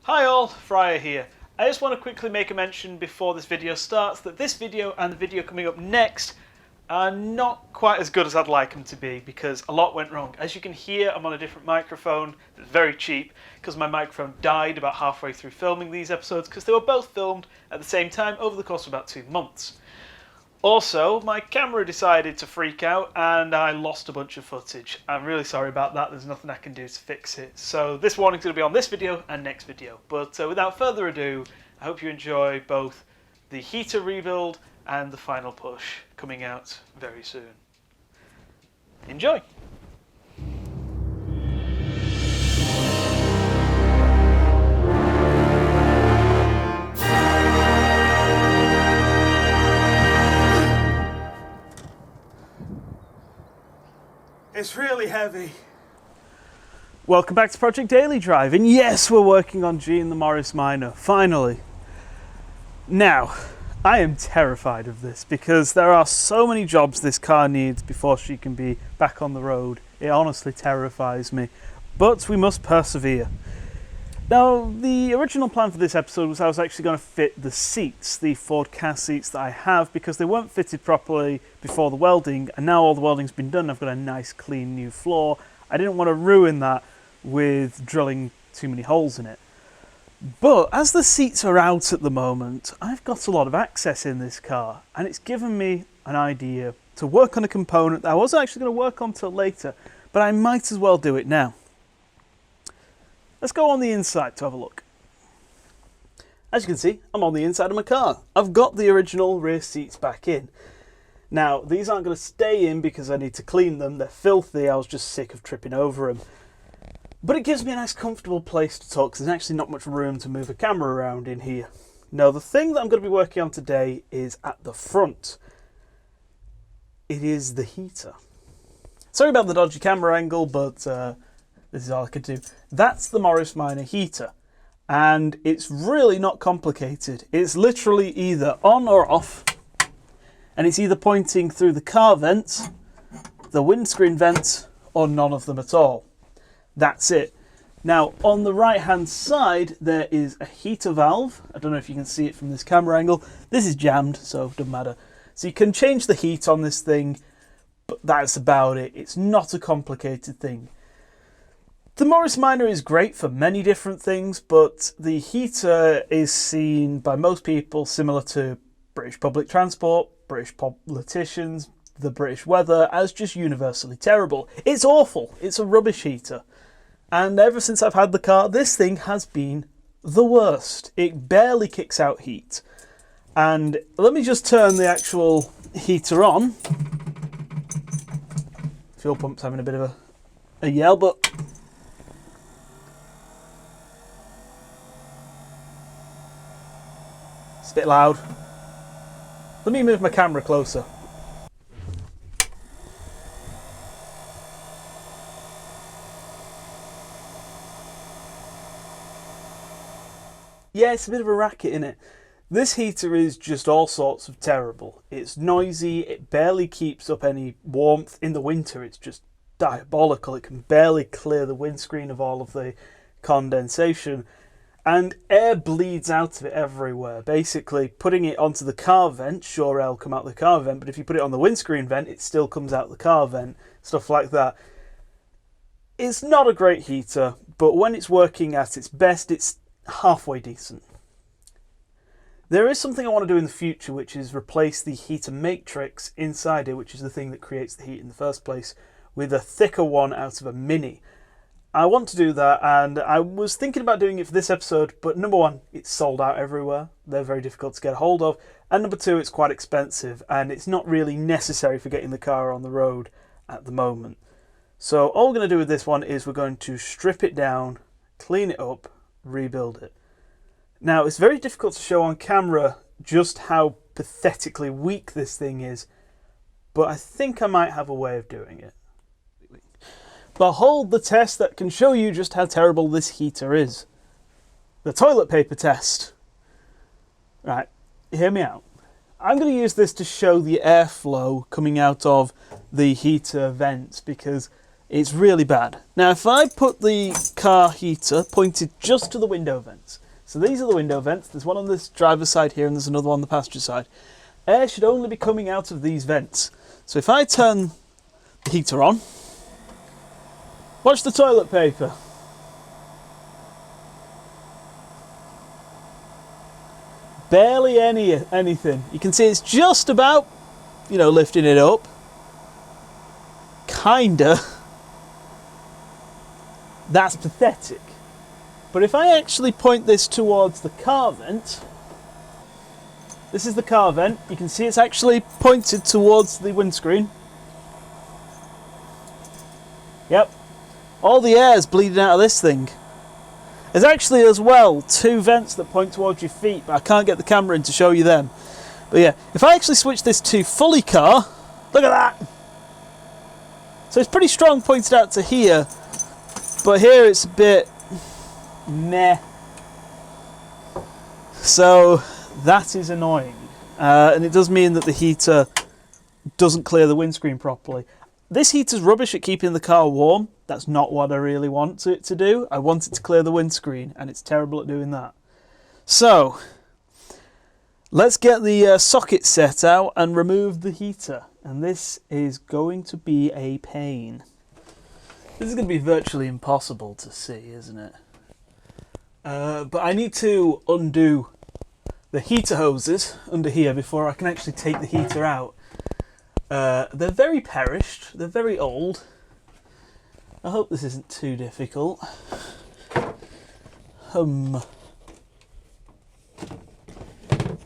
Hi all, Fryer here. I just want to quickly make a mention before this video starts that this video and the video coming up next are not quite as good as I'd like them to be because a lot went wrong. As you can hear, I'm on a different microphone that's very cheap because my microphone died about halfway through filming these episodes because they were both filmed at the same time over the course of about 2 months. Also, my camera decided to freak out and I lost a bunch of footage. I'm really sorry about that, there's nothing I can do to fix it. So this warning's going to be on this video and next video. But without further ado, I hope you enjoy both the heater rebuild and the final push coming out very soon. Enjoy! It's really heavy. Welcome back to Project Daily Drive, and yes, we're working on G in the Morris Minor, finally. Now, I am terrified of this because there are so many jobs this car needs before she can be back on the road. It honestly terrifies me, but we must persevere. Now, the original plan for this episode was I was actually going to fit the seats, the Ford car seats that I have, because they weren't fitted properly before the welding, and now all the welding's been done, I've got a nice clean new floor. I didn't want to ruin that with drilling too many holes in it. But as the seats are out at the moment, I've got a lot of access in this car, and it's given me an idea to work on a component that I wasn't actually going to work on till later, but I might as well do it now. Let's go on the inside to have a look. As you can see, I'm on the inside of my car. I've got the original rear seats back in. Now, these aren't going to stay in because I need to clean them. They're filthy. I was just sick of tripping over them. But it gives me a nice comfortable place to talk because there's actually not much room to move a camera around in here. Now, the thing that I'm going to be working on today is at the front. It is the heater. Sorry about the dodgy camera angle, but this is all I could do. That's the Morris Minor heater, and it's really not complicated. It's literally either on or off, and it's either pointing through the car vents, the windscreen vents, or none of them at all. That's it. Now, on the right-hand side, there is a heater valve. I don't know if you can see it from this camera angle. This is jammed, so it doesn't matter. So you can change the heat on this thing, but that's about it. It's not a complicated thing. The Morris Minor is great for many different things, but the heater is seen by most people similar to British public transport, British politicians, the British weather, as just universally terrible. It's awful. It's a rubbish heater. And ever since I've had the car, this thing has been the worst. It barely kicks out heat. And let me just turn the actual heater on. Fuel pump's having a bit of a yell, but it's a bit loud. Let me move my camera closer. Yeah, it's a bit of a racket, innit? This heater is just all sorts of terrible. It's noisy, it barely keeps up any warmth. In the winter, it's just diabolical. It can barely clear the windscreen of all of the condensation. And air bleeds out of it everywhere. Basically, putting it onto the car vent, sure, air will come out the car vent, but if you put it on the windscreen vent, it still comes out the car vent. Stuff like that. It's not a great heater, but when it's working at its best, it's halfway decent. There is something I want to do in the future, which is replace the heater matrix inside it, which is the thing that creates the heat in the first place, with a thicker one out of a Mini. I want to do that, and I was thinking about doing it for this episode, but number one, it's sold out everywhere. They're very difficult to get hold of. And number two, it's quite expensive, and it's not really necessary for getting the car on the road at the moment. So all we're going to do with this one is we're going to strip it down, clean it up, rebuild it. Now, it's very difficult to show on camera just how pathetically weak this thing is, but I think I might have a way of doing it. Behold the test that can show you just how terrible this heater is. The toilet paper test. Right, hear me out. I'm going to use this to show the airflow coming out of the heater vents because It's really bad. Now, if I put the car heater pointed just to the window vents, so these are the window vents, there's one on this driver's side here and there's another one on the passenger side. Air should only be coming out of these vents. So if I turn the heater on, watch the toilet paper. Barely anything. You can see it's just about, you know, lifting it up. Kinda. That's pathetic. But if I actually point this towards the car vent, this is the car vent, you can see it's actually pointed towards the windscreen. Yep. All the air's bleeding out of this thing. There's actually as well 2 vents that point towards your feet, but I can't get the camera in to show you them. But yeah, if I actually switch this to fully car, look at that! So it's pretty strong pointed out to here, but here it's a bit meh. So that is annoying. And it does mean that the heater doesn't clear the windscreen properly. This heater's rubbish at keeping the car warm. That's not what I really want it to do. I want it to clear the windscreen, and it's terrible at doing that. So let's get the socket set out and remove the heater. And this is going to be a pain. This is going to be virtually impossible to see, isn't it? But I need to undo the heater hoses under here before I can actually take the heater out. They're very perished, they're very old. I hope this isn't too difficult.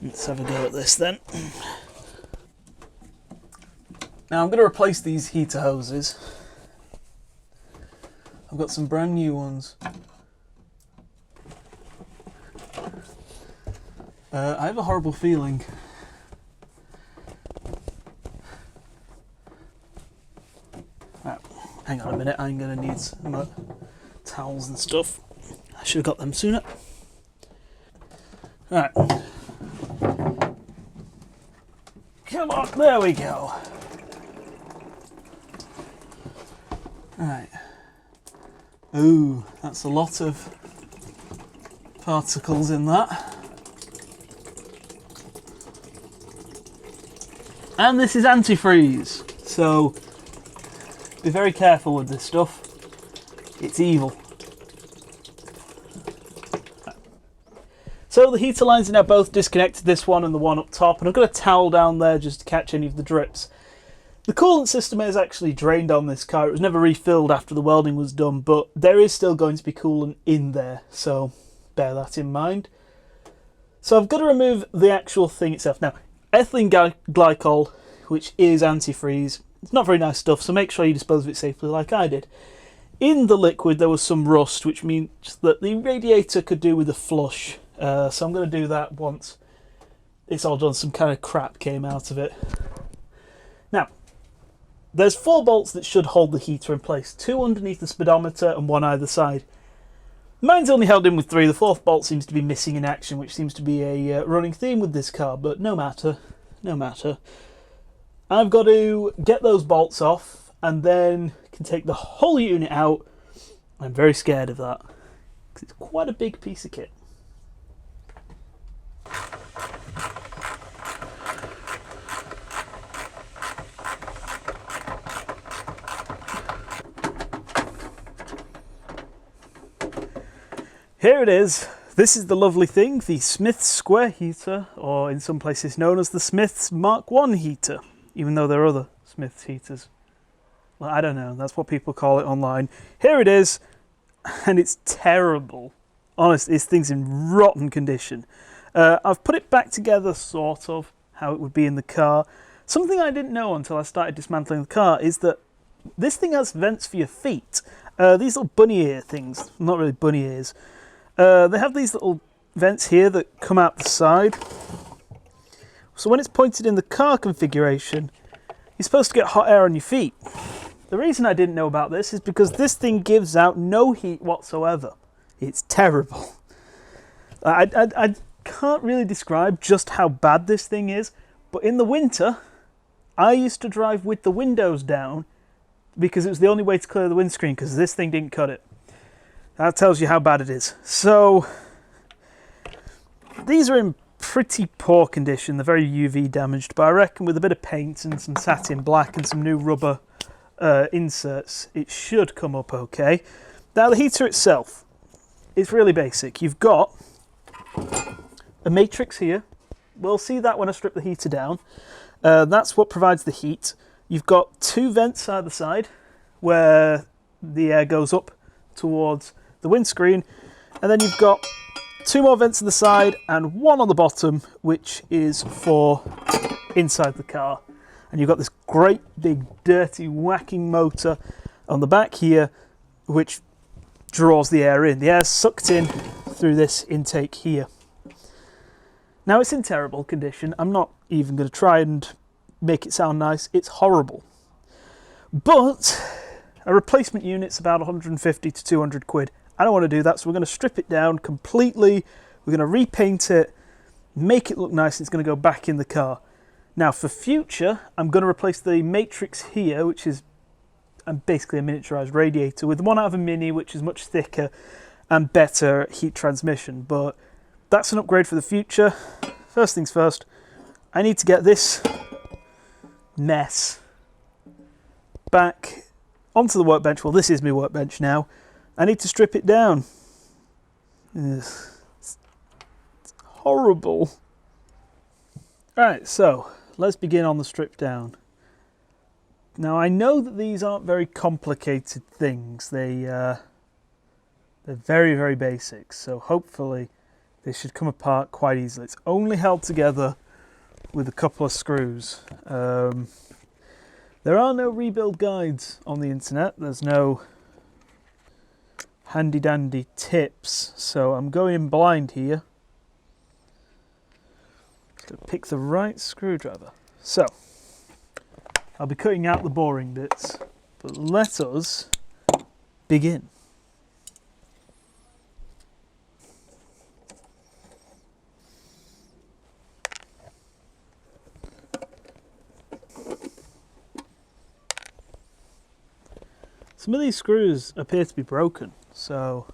Let's have a go at this then. Now I'm going to replace these heater hoses. I've got some brand new ones. I have a horrible feeling. Right, hang on a minute, I'm going to need some towels and stuff. I should have got them sooner. Right. Come on, there we go. Right. Ooh, that's a lot of particles in that. And this is antifreeze, so be very careful with this stuff. It's evil. So the heater lines are now both disconnected, this one and the one up top, and I've got a towel down there just to catch any of the drips. The coolant system is actually drained on this car. It was never refilled after the welding was done, but there is still going to be coolant in there, so bear that in mind. So I've got to remove the actual thing itself. Now, ethylene glycol, which is antifreeze, it's not very nice stuff, so make sure you dispose of it safely like I did. In the liquid there was some rust, which means that the radiator could do with a flush. So I'm going to do that once it's all done. Some kind of crap came out of it. Now, there's 4 bolts that should hold the heater in place. 2 underneath the speedometer and 1 either side. Mine's only held in with 3. The 4th bolt seems to be missing in action, which seems to be a running theme with this car, but no matter. No matter. I've got to get those bolts off and then can take the whole unit out. I'm very scared of that because it's quite a big piece of kit. Here it is. This is the lovely thing, the Smith's Square heater, or in some places known as the Smith's Mark 1 heater, even though there are other Smith's heaters. Well, I don't know, that's what people call it online. Here it is, and it's terrible. Honestly, this thing's in rotten condition. I've put it back together, sort of, how it would be in the car. Something I didn't know until I started dismantling the car is that this thing has vents for your feet. These little bunny ear things, not really bunny ears. They have these little vents here that come out the side. So when it's pointed in the car configuration, you're supposed to get hot air on your feet. The reason I didn't know about this is because this thing gives out no heat whatsoever. It's terrible. I can't really describe just how bad this thing is, but in the winter, I used to drive with the windows down because it was the only way to clear the windscreen because this thing didn't cut it. That tells you how bad it is. So these are in pretty poor condition. They're very UV damaged, but I reckon with a bit of paint and some satin black and some new rubber inserts, it should come up okay. Now the heater itself is really basic. You've got a matrix here. We'll see that when I strip the heater down. That's what provides the heat. You've got two vents either side where the air goes up towards the windscreen, and then you've got two more vents on the side and one on the bottom, which is for inside the car. And you've got this great big dirty whacking motor on the back here, which draws the air in. The air's sucked in through this intake here. Now it's in terrible condition. I'm not even going to try and make it sound nice. It's horrible. But a replacement unit's about 150 to 200 quid. I don't want to do that, so we're going to strip it down completely. We're going to repaint it, make it look nice, and it's going to go back in the car. Now for future, I'm going to replace the matrix here, which is basically a miniaturized radiator, with one out of a Mini, which is much thicker and better heat transmission. But that's an upgrade for the future. First things first, I need to get this mess back onto the workbench. Well, this is my workbench now. I need to strip it down. It's horrible. Alright, so let's begin on the strip down. Now I know that these aren't very complicated things. They're very, very basic. So hopefully they should come apart quite easily. It's only held together with a couple of screws. There are no rebuild guides on the internet. There's no handy dandy tips, so I'm going in blind here. Just gotta pick the right screwdriver. So I'll be cutting out the boring bits, but let us begin. Some of these screws appear to be broken, so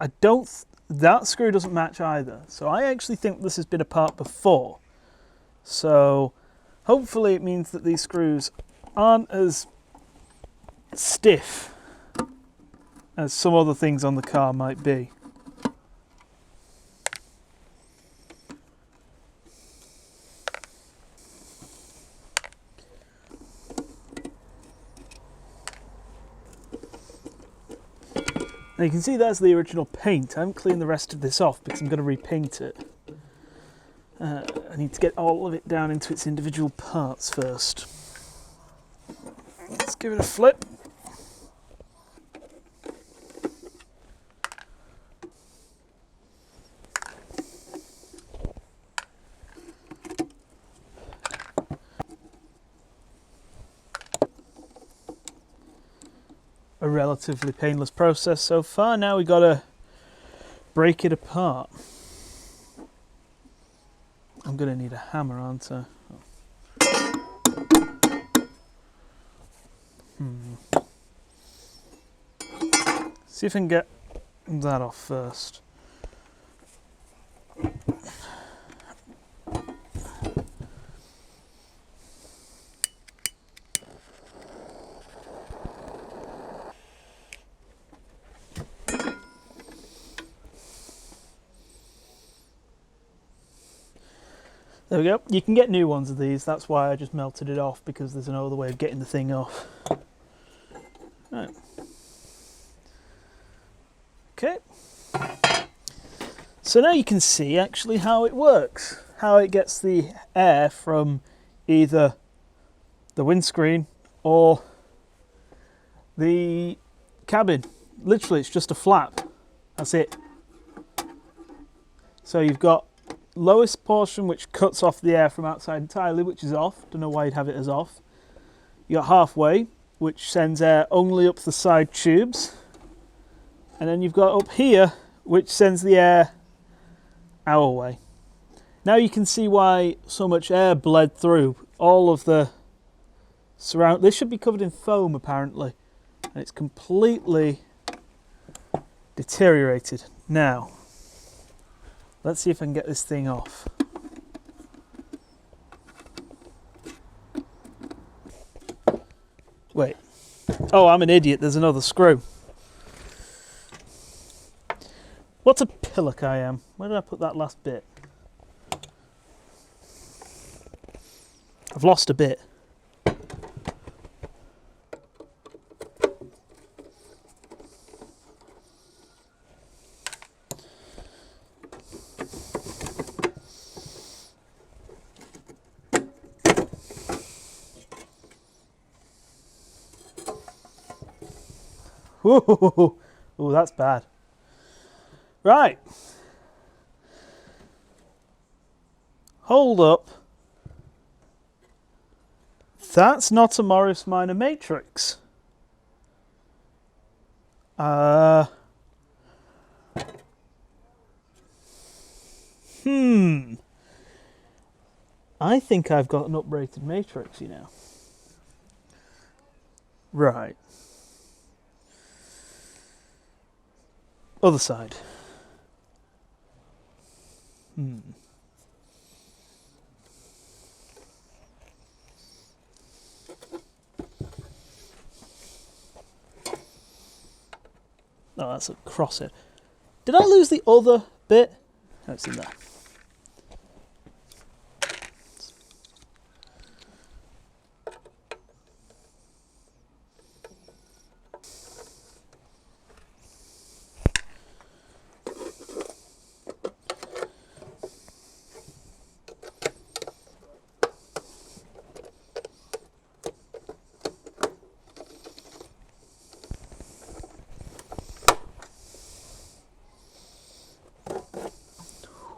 that screw doesn't match either. So I actually think this has been apart before. So hopefully it means that these screws aren't as stiff as some other things on the car might be. Now you can see that's the original paint. I haven't cleaned the rest of this off because I'm going to repaint it. I need to get all of it down into its individual parts first. Let's give it a flip. A relatively painless process so far. Now we gotta break it apart. I'm gonna need a hammer, aren't I? See if I can get that off first. There we go. You can get new ones of these. That's why I just melted it off, because there's no other way of getting the thing off. Right. Okay. So now you can see actually how it works. How it gets the air from either the windscreen or the cabin. Literally, it's just a flap. That's it. So you've got lowest portion which cuts off the air from outside entirely, which is off. Don't know why you'd have it as off. You got halfway, which sends air only up the side tubes, and then you've got up here which sends the air our way. Now you can see why so much air bled through. All of the This should be covered in foam apparently, and it's completely deteriorated. Now, let's see if I can get this thing off. Wait. Oh, I'm an idiot. There's another screw. What a pillock I am. Where did I put that last bit? I've lost a bit. Ooh, that's bad. Right. Hold up. That's not a Morris Minor matrix. I think I've got an uprated matrix, you know. Right. Other side. Oh, that's a crosshead. Did I lose the other bit? No, it's in there.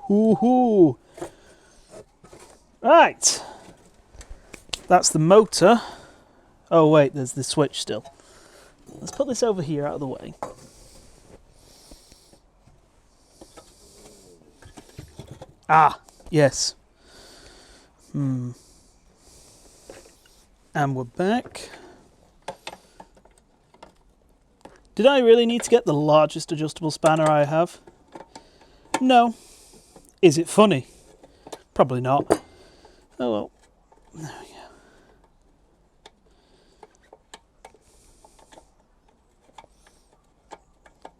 Woohoo! Right. That's the motor. Oh wait, there's the switch still. Let's put this over here out of the way. Ah, yes. And we're back. Did I really need to get the largest adjustable spanner I have? No. Is it funny? Probably not. Oh well. There we go.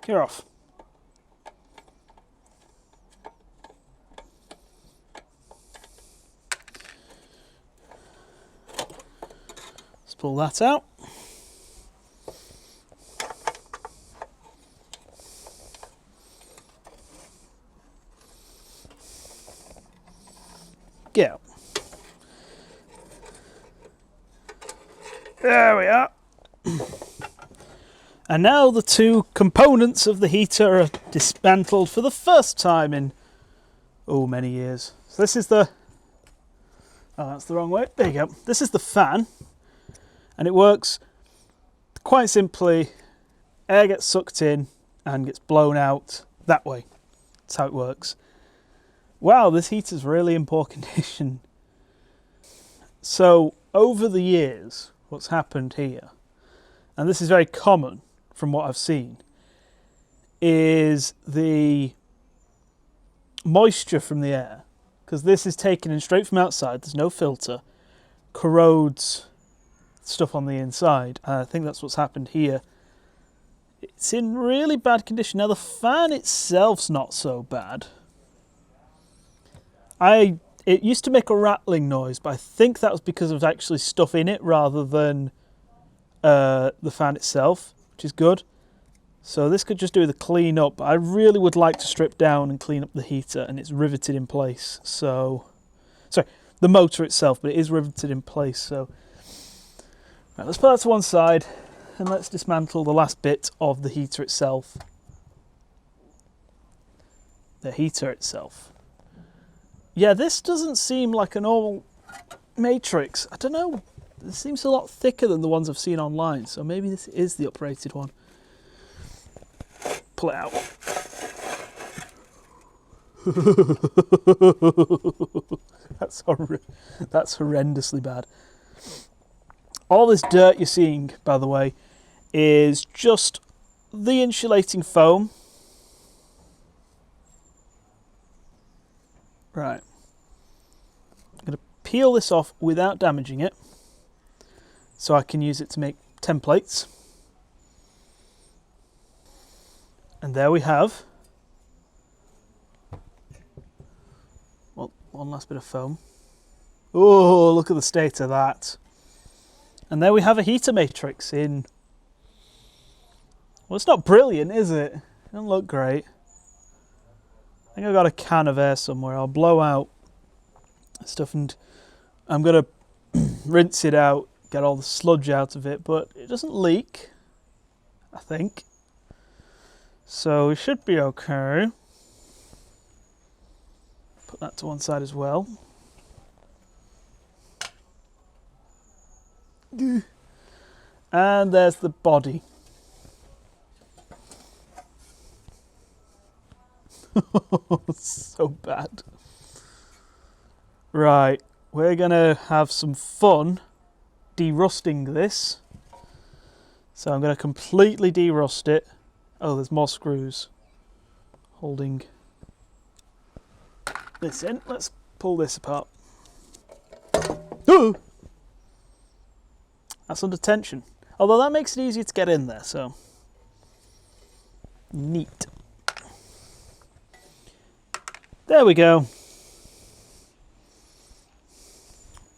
You're off. Let's pull that out. Get out. There we are. And now the two components of the heater are dismantled for the first time in, many years. So this is the... Oh, that's the wrong way. There you go. This is the fan. And it works quite simply. Air gets sucked in and gets blown out that way. That's how it works. Wow, this heater's really in poor condition. So, over the years, what's happened here, and this is very common from what I've seen, is the moisture from the air, because this is taken in straight from outside, there's no filter, corrodes stuff on the inside. I think that's what's happened here. It's in really bad condition. Now, the fan itself's not so bad. It used to make a rattling noise, but I think that was because of actually stuff in it rather than the fan itself, which is good. So this could just do the clean up. I really would like to strip down and clean up the heater, and it's riveted in place. So, sorry, the motor itself, but it is riveted in place. So, right, let's put that to one side, and let's dismantle the last bit of the heater itself. The heater itself. Yeah, this doesn't seem like a normal matrix. I don't know. This seems a lot thicker than the ones I've seen online, so maybe this is the uprated one. Pull it out. That's horrendously bad. All this dirt you're seeing, by the way, is just the insulating foam. Right. I'm going to peel this off without damaging it, so I can use it to make templates. And there we have, well, one last bit of foam. Oh, look at the state of that. And there we have a heater matrix in. Well, it's not brilliant, is it? It doesn't look great. I think I've got a can of air somewhere. I'll blow out stuff and I'm going to rinse it out, get all the sludge out of it, but it doesn't leak, I think. So we should be okay. Put that to one side as well. And there's the body. So bad. Right, we're gonna have some fun derusting this. So I'm gonna completely derust it. Oh, there's more screws holding this in. Let's pull this apart. Ooh! That's under tension. Although that makes it easier to get in there, so neat. There we go.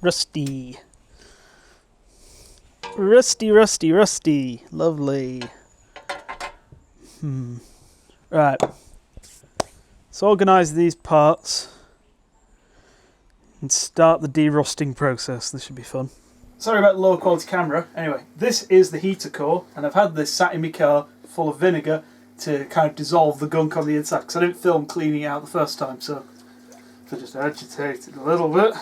Rusty. Rusty, rusty, rusty. Lovely. Right. Let's organise these parts and start the derusting process. This should be fun. Sorry about the low quality camera. Anyway, this is the heater core, and I've had this sat in my car full of vinegar to kind of dissolve the gunk on the inside, because I didn't film cleaning it out the first time, so I just agitate it a little bit.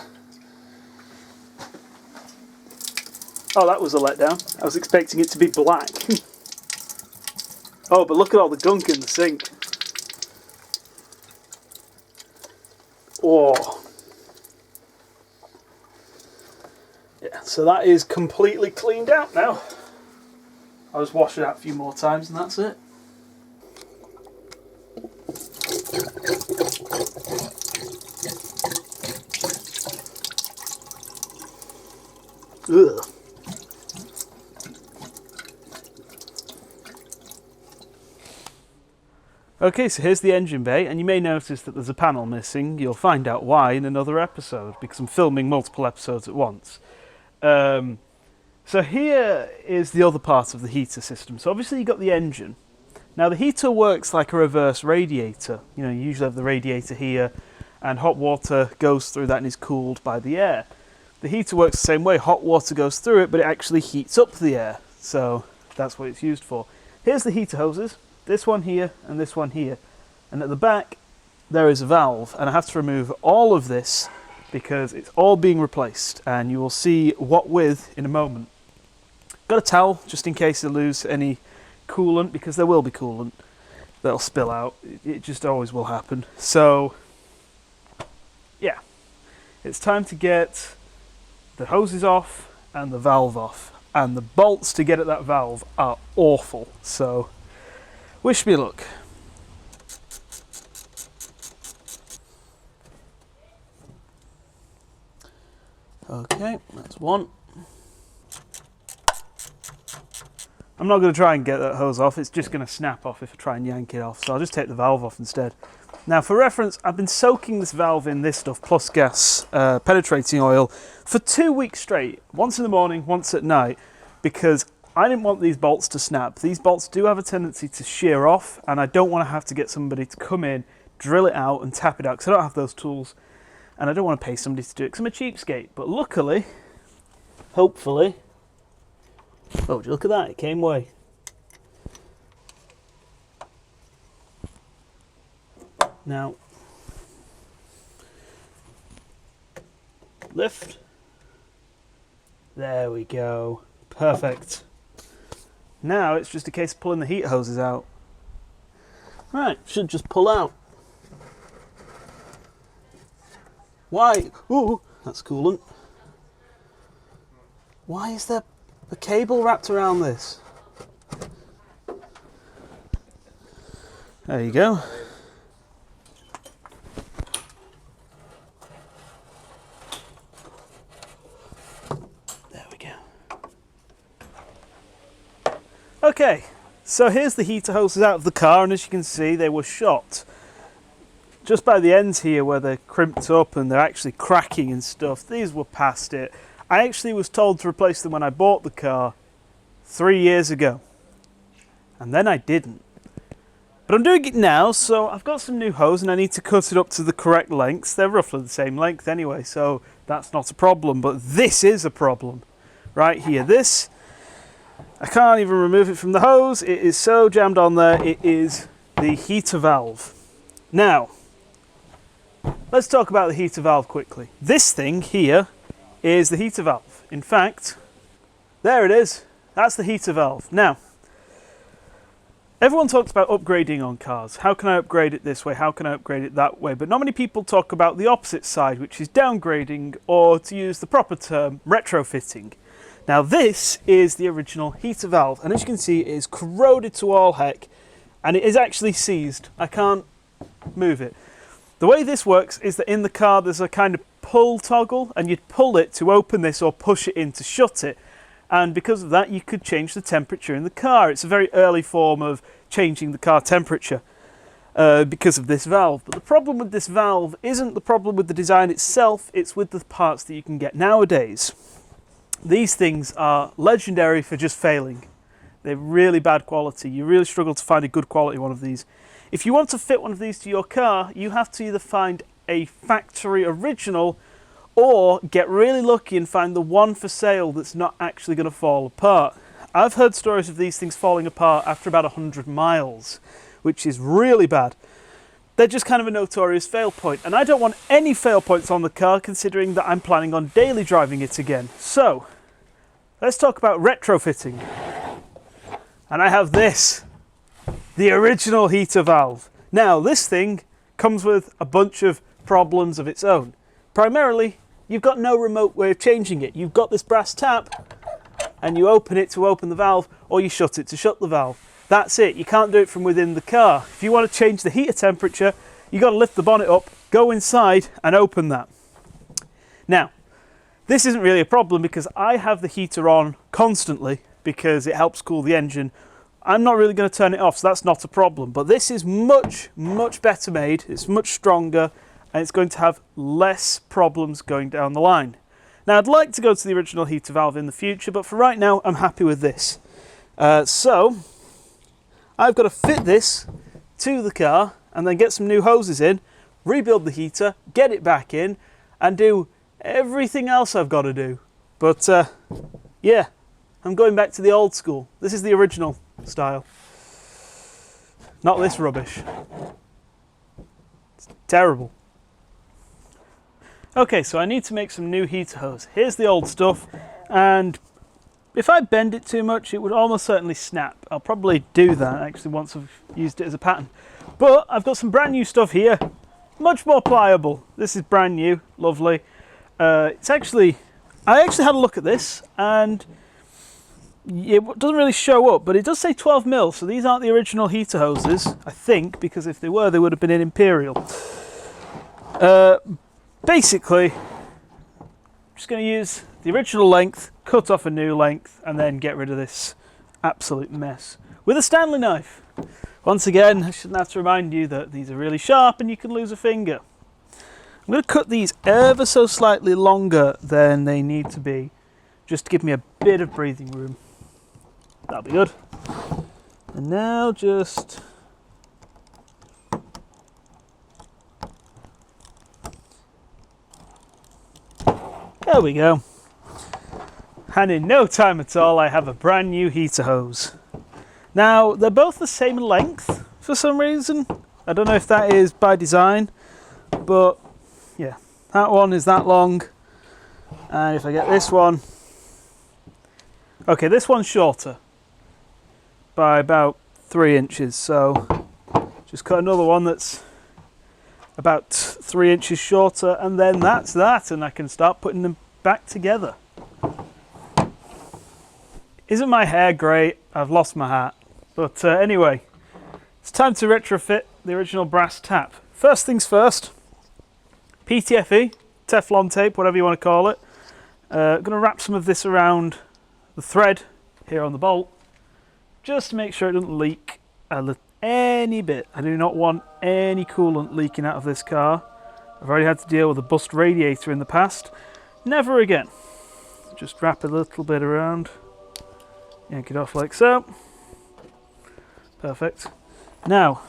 Oh, that was a letdown. I was expecting it to be black. Oh, but look at all the gunk in the sink. Oh. Yeah, so that is completely cleaned out now. I'll just wash it out a few more times and that's it. Ugh. Okay, so here's the engine bay, and you may notice that there's a panel missing. You'll find out why in another episode, because I'm filming multiple episodes at once. So here is the other part of the heater system. So obviously you've got the engine. Now the heater works like a reverse radiator. You know, you usually have the radiator here, and hot water goes through that and is cooled by the air. The heater works the same way. Hot water goes through it, but it actually heats up the air. So that's what it's used for. Here's the heater hoses. This one here and this one here. And at the back, there is a valve. And I have to remove all of this because it's all being replaced. And you will see what with in a moment. Got a towel just in case I lose any coolant, because there will be coolant that'll spill out. It just always will happen. So, yeah. It's time to get the hoses off and the valve off. And the bolts to get at that valve are awful. So, wish me luck. Okay, that's one. I'm not going to try and get that hose off, it's just going to snap off if I try and yank it off, so I'll just take the valve off instead. Now for reference, I've been soaking this valve in this stuff, plus gas penetrating oil, for 2 weeks straight, once in the morning, once at night, because I didn't want these bolts to snap. These bolts do have a tendency to shear off, and I don't want to have to get somebody to come in, drill it out and tap it out, because I don't have those tools, and I don't want to pay somebody to do it because I'm a cheapskate. But luckily, hopefully, oh, would you look at that, it came away. Now, lift. There we go. Perfect. Now it's just a case of pulling the heat hoses out. Right, should just pull out. Why? Ooh, that's coolant. Why is there a cable wrapped around this. There you go. There we go. Okay, so here's the heater hoses out of the car, and as you can see, they were shot. Just by the ends here where they're crimped up and they're actually cracking and stuff, these were past it. I actually was told to replace them when I bought the car 3 years ago. And then I didn't. But I'm doing it now, so I've got some new hose and I need to cut it up to the correct lengths. They're roughly the same length anyway, so that's not a problem. But this is a problem. Right here, this, I can't even remove it from the hose. It is so jammed on there. It is the heater valve. Now, let's talk about the heater valve quickly. This thing here is the heater valve. In fact, there it is. That's the heater valve. Now, everyone talks about upgrading on cars. How can I upgrade it this way? How can I upgrade it that way? But not many people talk about the opposite side, which is downgrading, or to use the proper term, retrofitting. Now, this is the original heater valve. And as you can see, it is corroded to all heck. And it is actually seized. I can't move it. The way this works is that in the car there's a kind of pull toggle, and you'd pull it to open this or push it in to shut it, and because of that you could change the temperature in the car. It's a very early form of changing the car temperature because of this valve. But the problem with this valve isn't the problem with the design itself, it's with the parts that you can get nowadays. These things are legendary for just failing. They're really bad quality. You really struggle to find a good quality one of these. If you want to fit one of these to your car, you have to either find a factory original or get really lucky and find the one for sale that's not actually going to fall apart. I've heard stories of these things falling apart after about 100 miles, which is really bad. They're just kind of a notorious fail point, and I don't want any fail points on the car considering that I'm planning on daily driving it again. So, let's talk about retrofitting. And I have this. The original heater valve. Now, this thing comes with a bunch of problems of its own. Primarily, you've got no remote way of changing it. You've got this brass tap, and you open it to open the valve, or you shut it to shut the valve. That's it. You can't do it from within the car. If you want to change the heater temperature, you've got to lift the bonnet up, go inside, and open that. Now, this isn't really a problem because I have the heater on constantly because it helps cool the engine. I'm not really going to turn it off, so that's not a problem. But this is much, much better made. It's much stronger, and it's going to have less problems going down the line. Now, I'd like to go to the original heater valve in the future, but for right now, I'm happy with this. So, I've got to fit this to the car, and then get some new hoses in, rebuild the heater, get it back in, and do everything else I've got to do. But, yeah, I'm going back to the old school. This is the original style. Not this rubbish. It's terrible. Okay, so I need to make some new heater hose. Here's the old stuff, and if I bend it too much, it would almost certainly snap. I'll probably do that actually once I've used it as a pattern. But I've got some brand new stuff here, much more pliable. This is brand new, lovely. I actually had a look at this, and it doesn't really show up, but it does say 12 mil, so these aren't the original heater hoses, I think, because if they were, they would have been in Imperial. Basically, I'm just going to use the original length, cut off a new length, and then get rid of this absolute mess with a Stanley knife. Once again, I shouldn't have to remind you that these are really sharp and you can lose a finger. I'm going to cut these ever so slightly longer than they need to be, just to give me a bit of breathing room. That'll be good. And now just there we go. And in no time at all, I have a brand new heater hose. Now, they're both the same length for some reason. I don't know if that is by design, but yeah, that one is that long. And if I get this one, okay, this one's shorter by about 3 inches. So just cut another one that's about 3 inches shorter, and then that's that, and I can start putting them back together. Isn't my hair great? I've lost my hat. But anyway, it's time to retrofit the original brass tap. First things first, PTFE, Teflon tape, whatever you want to call it. I'm going to wrap some of this around the thread here on the bolt, just to make sure it doesn't leak any bit. I do not want any coolant leaking out of this car. I've already had to deal with a bust radiator in the past. Never again. Just wrap a little bit around, yank it off like so. Perfect. Now,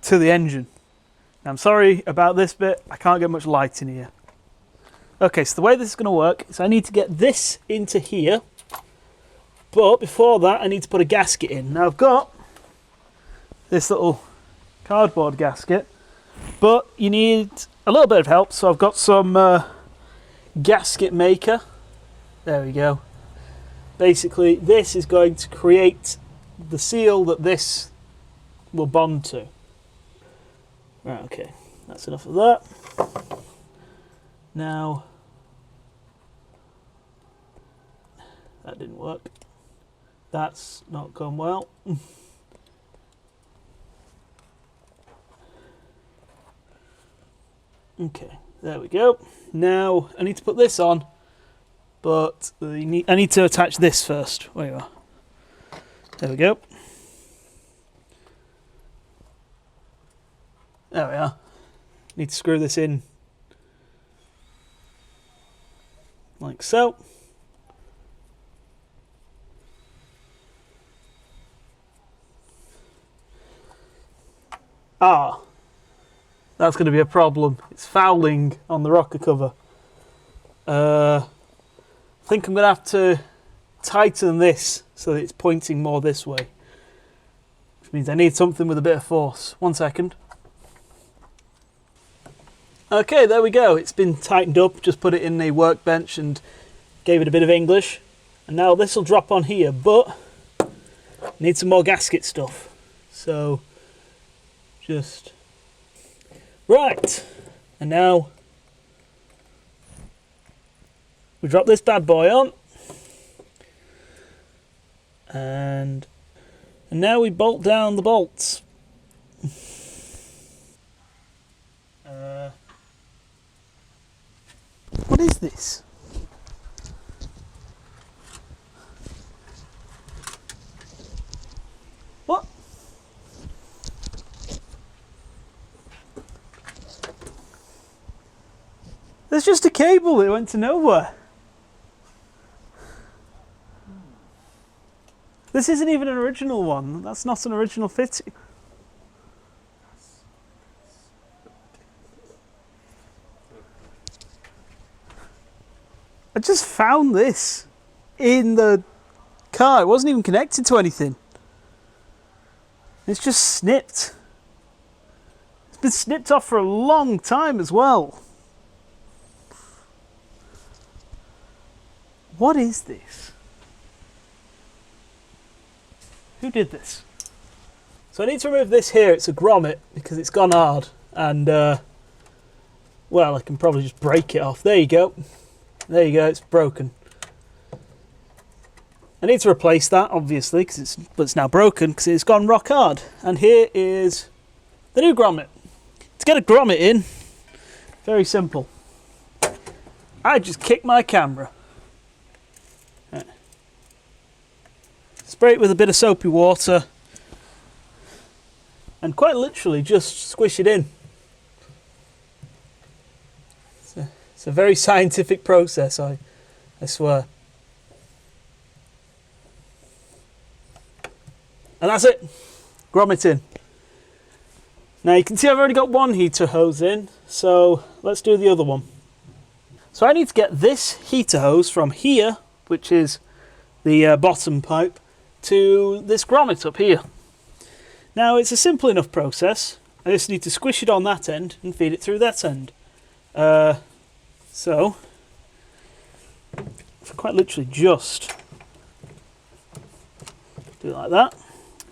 to the engine. Now, I'm sorry about this bit, I can't get much light in here. Okay, so the way this is going to work is I need to get this into here, but before that I need to put a gasket in. Now I've got this little cardboard gasket, but you need a little bit of help, so I've got some gasket maker. There we go. Basically, this is going to create the seal that this will bond to. Right, okay, that's enough of that. Now, that didn't work. That's not gone well. Okay, there we go. Now, I need to put this on, but I need to attach this first. Where you are. There we go. There we are. Need to screw this in like so. Ah, that's going to be a problem. It's fouling on the rocker cover. I think I'm going to have to tighten this so that it's pointing more this way, which means I need something with a bit of force. 1 second. Okay, there we go. It's been tightened up. Just put it in the workbench and gave it a bit of English. And now this will drop on here, but I need some more gasket stuff. So, just... Right. And now we drop this bad boy on. And now we bolt down the bolts. What is this? What? There's just a cable that went to nowhere. This isn't even an original one. That's not an original fitting. I just found this in the car. It wasn't even connected to anything. It's just snipped. It's been snipped off for a long time as well. What is this? Who did this? So I need to remove this here. It's a grommet because it's gone hard. And, well, I can probably just break it off. There you go. There you go, it's broken. I need to replace that, obviously, because it's now broken because it's gone rock hard. And here is the new grommet. To get a grommet in, very simple. I just kick my camera. Right. Spray it with a bit of soapy water and quite literally just squish it in. It's a very scientific process, I swear. And that's it. Grommet in. Now you can see I've already got one heater hose in, so let's do the other one. So I need to get this heater hose from here, which is the bottom pipe, to this grommet up here. Now it's a simple enough process. I just need to squish it on that end and feed it through that end. So, quite literally just do it like that.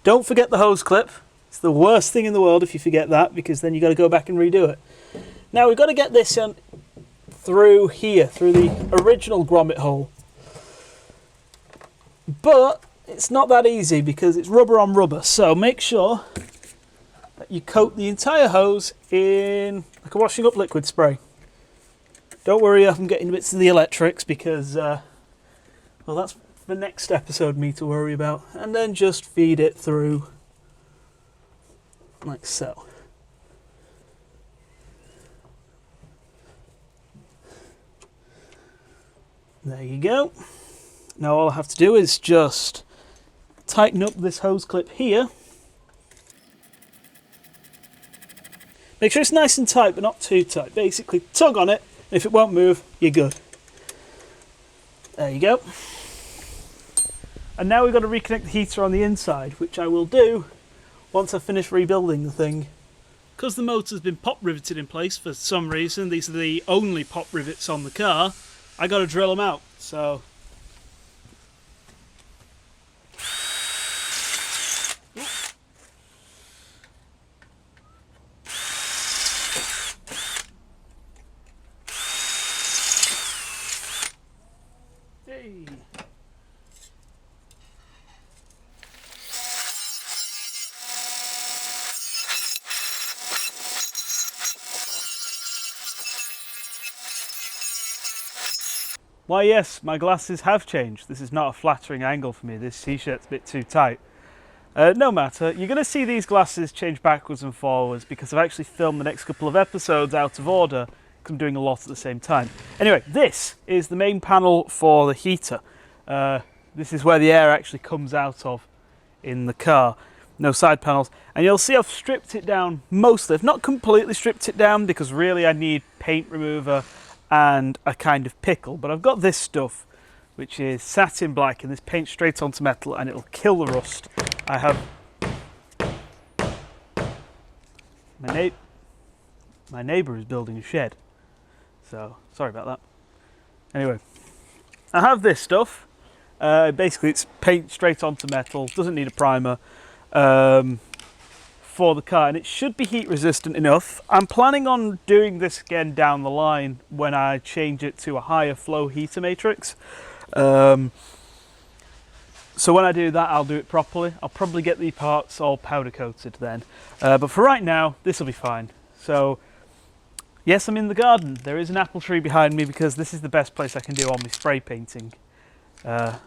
Don't forget the hose clip. It's the worst thing in the world if you forget that, because then you've got to go back and redo it. Now we've got to get this through here, through the original grommet hole. But it's not that easy because it's rubber on rubber. So make sure that you coat the entire hose in like a washing up liquid spray. Don't worry if I'm getting bits of the electrics because, well, that's the next episode me to worry about. And then just feed it through like so. There you go. Now all I have to do is just tighten up this hose clip here. Make sure it's nice and tight, but not too tight. Basically, tug on it, and if it won't move, you're good. There you go. And now we've got to reconnect the heater on the inside, which I will do once I finish rebuilding the thing. Because the motor's been pop riveted in place for some reason, these are the only pop rivets on the car, I got to drill them out, so... Hey. Why yes, my glasses have changed. This is not a flattering angle for me. This t-shirt's a bit too tight. No matter, you're going to see these glasses change backwards and forwards because I've actually filmed the next couple of episodes out of order because I'm doing a lot at the same time. Anyway, this is the main panel for the heater. This is where the air actually comes out of in the car. No side panels. And you'll see I've stripped it down mostly. I've not completely stripped it down because really I need paint remover and a kind of pickle, but I've got this stuff which is satin black and this paint straight onto metal and it'll kill the rust. I have my neighbour is building a shed, so sorry about that. Anyway, I have this stuff. Basically it's paint straight onto metal, doesn't need a primer. For the car, and it should be heat resistant enough. I'm planning on doing this again down the line when I change it to a higher flow heater matrix. So when I do that, I'll do it properly. I'll probably get the parts all powder coated then. But for right now, this will be fine. So yes, I'm in the garden. There is an apple tree behind me because this is the best place I can do all my spray painting. I've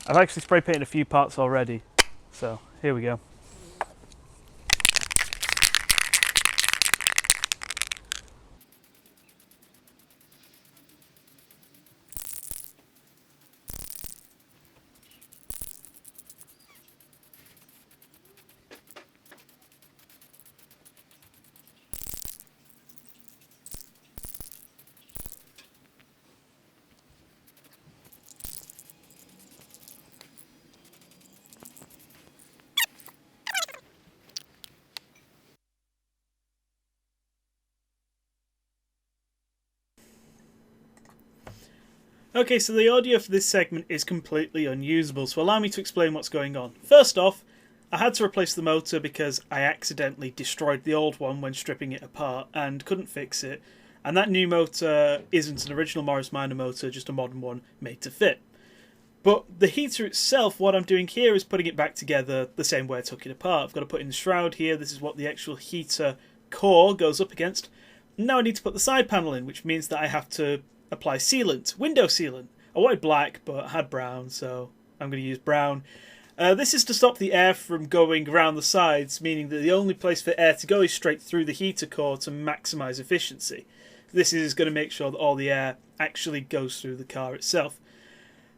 actually spray painted a few parts already. So here we go. Okay, so the audio for this segment is completely unusable, so allow me to explain what's going on. First off, I had to replace the motor because I accidentally destroyed the old one when stripping it apart and couldn't fix it. And that new motor isn't an original Morris Minor motor, just a modern one made to fit. But the heater itself, what I'm doing here is putting it back together the same way I took it apart. I've got to put in the shroud here, this is what the actual heater core goes up against. Now I need to put the side panel in, which means that I have to apply sealant, window sealant. I wanted black, but I had brown, so I'm going to use brown. This is to stop the air from going around the sides, meaning that the only place for air to go is straight through the heater core to maximise efficiency. This is going to make sure that all the air actually goes through the car itself.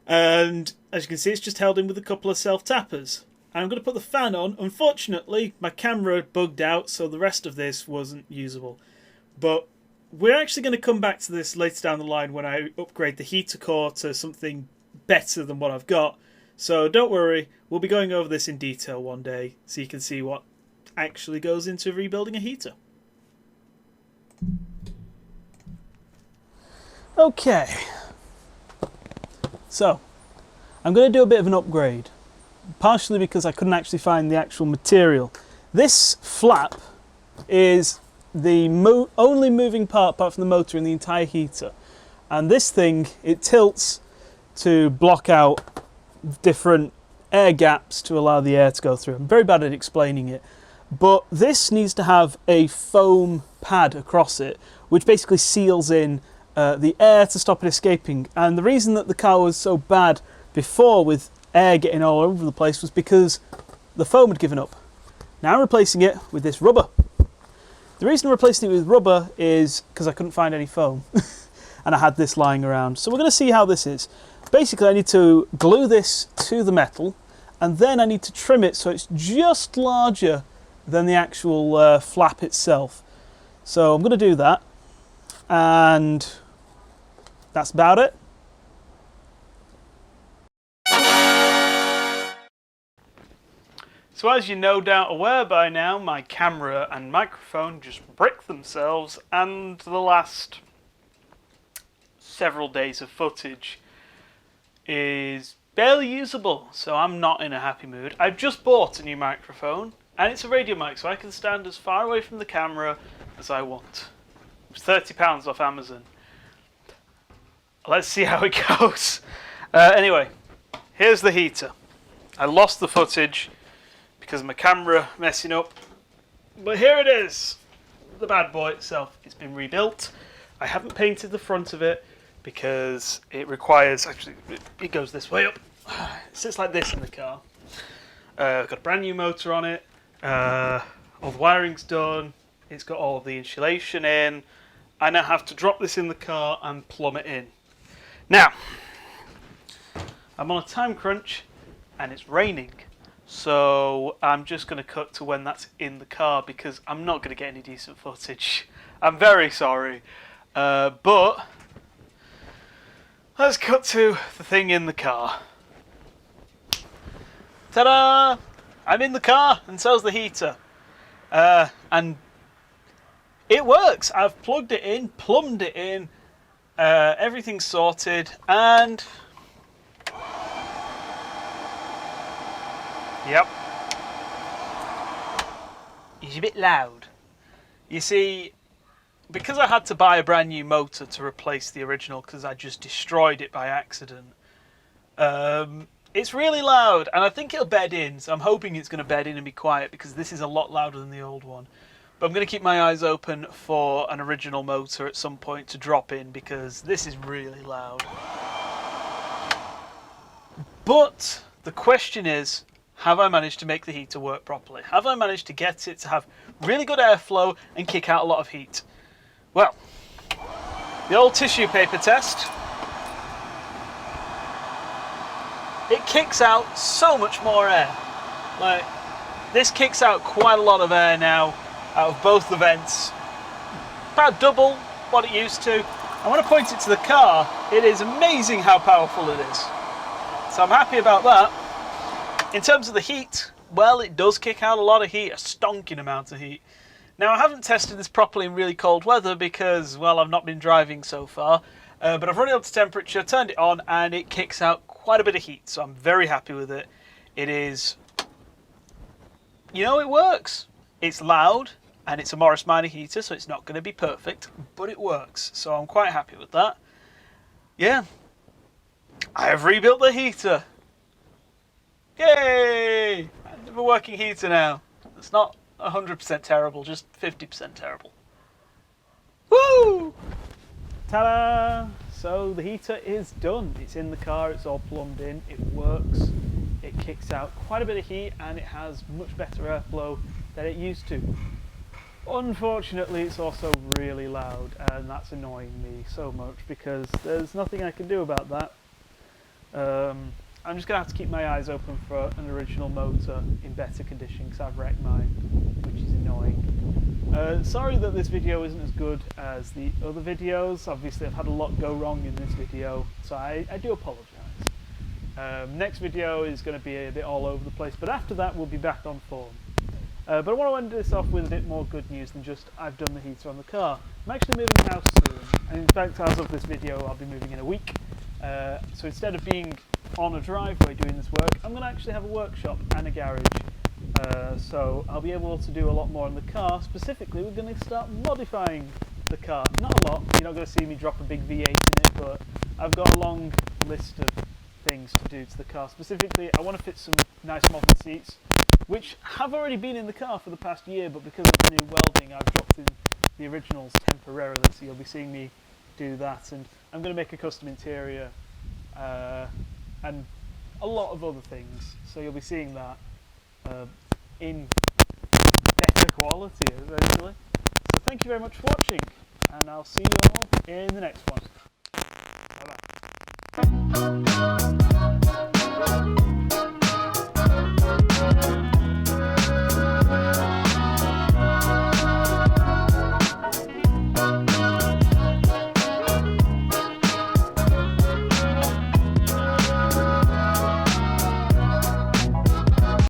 And as you can see, it's just held in with a couple of self-tappers. I'm going to put the fan on. Unfortunately, my camera bugged out, so the rest of this wasn't usable. But we're actually going to come back to this later down the line when I upgrade the heater core to something better than what I've got. So don't worry, we'll be going over this in detail one day so you can see what actually goes into rebuilding a heater. Okay, so I'm going to do a bit of an upgrade, partially because I couldn't actually find the actual material. This flap is the only moving part apart from the motor in the entire heater, and this thing, it tilts to block out different air gaps to allow the air to go through. I'm very bad at explaining it. But this needs to have a foam pad across it, which basically seals in the air to stop it escaping. And the reason that the car was so bad before with air getting all over the place was because the foam had given up. Now I'm replacing it with this rubber. The reason I'm replacing it with rubber is because I couldn't find any foam. And I had this lying around. So we're going to see how this is. Basically, I need to glue this to the metal, and then I need to trim it so it's just larger than the actual flap itself. So I'm going to do that, and that's about it. So as you're no doubt aware by now, my camera and microphone just bricked themselves, and the last several days of footage is barely usable, so I'm not in a happy mood. I've just bought a new microphone, and it's a radio mic, so I can stand as far away from the camera as I want. It was £30 off Amazon. Let's see how it goes. Anyway, here's the heater. I lost the footage because of my camera messing up, but here it is. The bad boy itself. It's been rebuilt. I haven't painted the front of it because it requires, actually, it goes this way up. It sits like this in the car. I've got a brand new motor on it. All the wiring's done. It's got all of the insulation in. I now have to drop this in the car and plumb it in. Now, I'm on a time crunch and it's raining. So I'm just going to cut to when that's in the car because I'm not going to get any decent footage. I'm very sorry. But let's cut to the thing in the car. Ta-da! I'm in the car, and so's the heater. And it works. I've plugged it in, plumbed it in, everything's sorted, and yep, it's a bit loud. You see, because I had to buy a brand new motor to replace the original because I just destroyed it by accident, it's really loud, and I think it'll bed in, so I'm hoping it's going to bed in and be quiet because this is a lot louder than the old one. But I'm going to keep my eyes open for an original motor at some point to drop in because this is really loud. But the question is, have I managed to make the heater work properly? Have I managed to get it to have really good airflow and kick out a lot of heat? Well, the old tissue paper test. It kicks out so much more air. Like, this kicks out quite a lot of air now out of both the vents. About double what it used to. I want to point it to the car. It is amazing how powerful it is. So I'm happy about that. In terms of the heat, well, it does kick out a lot of heat, a stonking amount of heat. Now, I haven't tested this properly in really cold weather because, well, I've not been driving so far. But I've run it up to temperature, turned it on, and it kicks out quite a bit of heat. So I'm very happy with it. It is, you know, it works. It's loud, and it's a Morris Minor heater, so it's not going to be perfect, but it works. So I'm quite happy with that. Yeah, I have rebuilt the heater. Yay! I have a working heater now. It's not 100% terrible, just 50% terrible. Woo! Ta-da! So the heater is done. It's in the car, it's all plumbed in, it works. It kicks out quite a bit of heat and it has much better airflow than it used to. Unfortunately, it's also really loud, and that's annoying me so much because there's nothing I can do about that. I'm just going to have to keep my eyes open for an original motor in better condition because I've wrecked mine, which is annoying. Sorry that this video isn't as good as the other videos. Obviously, I've had a lot go wrong in this video, so I do apologise. Next video is going to be a bit all over the place, but after that we'll be back on form. But I want to end this off with a bit more good news than just I've done the heater on the car. I'm actually moving house soon, and in fact as of this video I'll be moving in a week. So instead of being on a driveway doing this work, I'm going to actually have a workshop and a garage. So I'll be able to do a lot more on the car. Specifically, we're going to start modifying the car. Not a lot, you're not going to see me drop a big V8 in it, but I've got a long list of things to do to the car. Specifically, I want to fit some nice modern seats, which have already been in the car for the past year, but because of the new welding, I've dropped in the originals temporarily, so you'll be seeing me do that. And I'm going to make a custom interior and a lot of other things, so you'll be seeing that in better quality eventually. So thank you very much for watching, and I'll see you all in the next one.